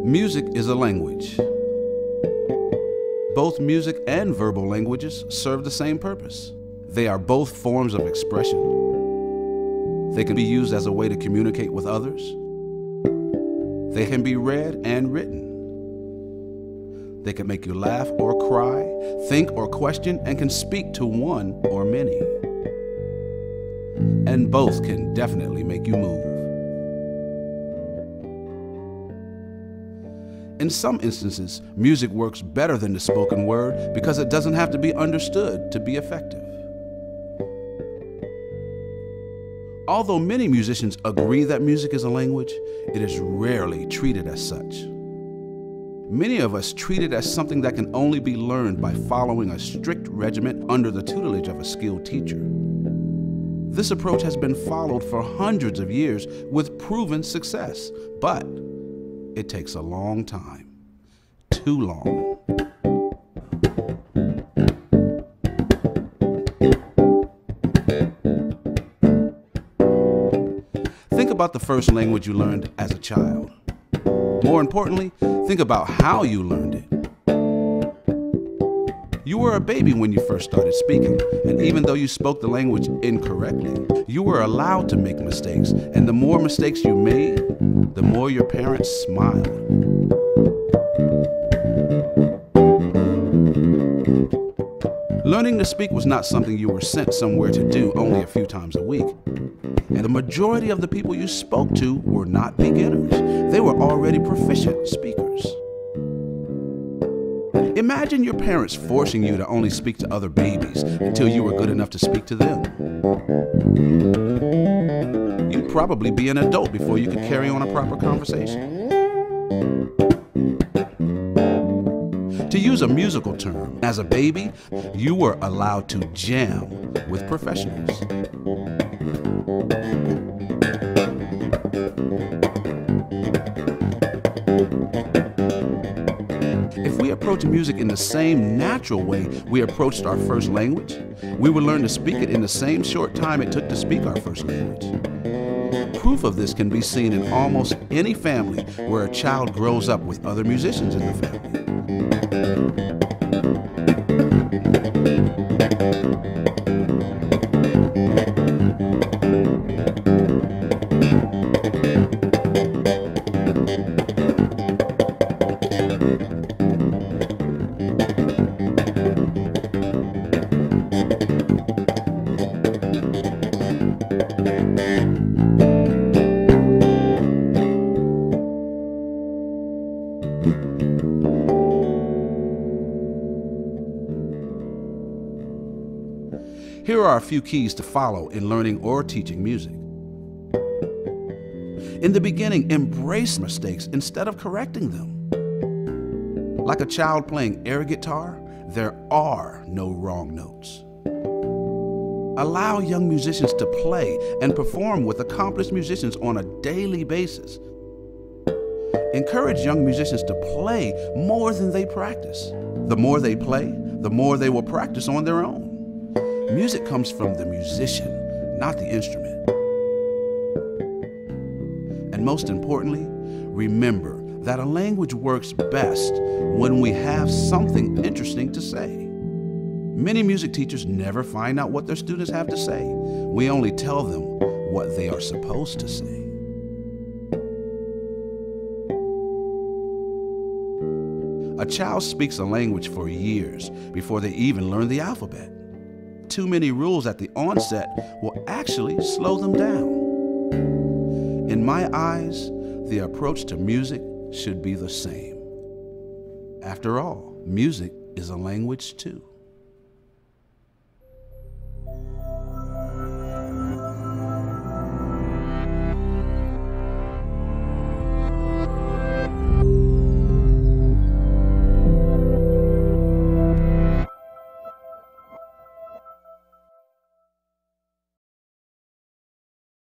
Music is a language. Both music and verbal languages serve the same purpose. They are both forms of expression. They can be used as a way to communicate with others. They can be read and written. They can make you laugh or cry, think or question, and can speak to one or many. And both can definitely make you move. In some instances, music works better than the spoken word because it doesn't have to be understood to be effective. Although many musicians agree that music is a language, it is rarely treated as such. Many of us treat it as something that can only be learned by following a strict regimen under the tutelage of a skilled teacher. This approach has been followed for hundreds of years with proven success, but it takes a long time. Too long. Think about the first language you learned as a child. More importantly, think about how you learned it. You were a baby when you first started speaking, and even though you spoke the language incorrectly, you were allowed to make mistakes, and the more mistakes you made, the more your parents smiled. Learning to speak was not something you were sent somewhere to do only a few times a week. And the majority of the people you spoke to were not beginners. They were already proficient speakers. Imagine your parents forcing you to only speak to other babies until you were good enough to speak to them. You'd probably be an adult before you could carry on a proper conversation. To use a musical term, as a baby, you were allowed to jam with professionals. If we approach music in the same natural way we approached our first language, we would learn to speak it in the same short time it took to speak our first language. Proof of this can be seen in almost any family where a child grows up with other musicians in the family. Here are a few keys to follow in learning or teaching music. In the beginning, embrace mistakes instead of correcting them. Like a child playing air guitar, there are no wrong notes. Allow young musicians to play and perform with accomplished musicians on a daily basis. Encourage young musicians to play more than they practice. The more they play, the more they will practice on their own. Music comes from the musician, not the instrument. And most importantly, remember that a language works best when we have something interesting to say. Many music teachers never find out what their students have to say. We only tell them what they are supposed to say. A child speaks a language for years before they even learn the alphabet. Too many rules at the onset will actually slow them down. In my eyes, the approach to music should be the same. After all, music is a language too.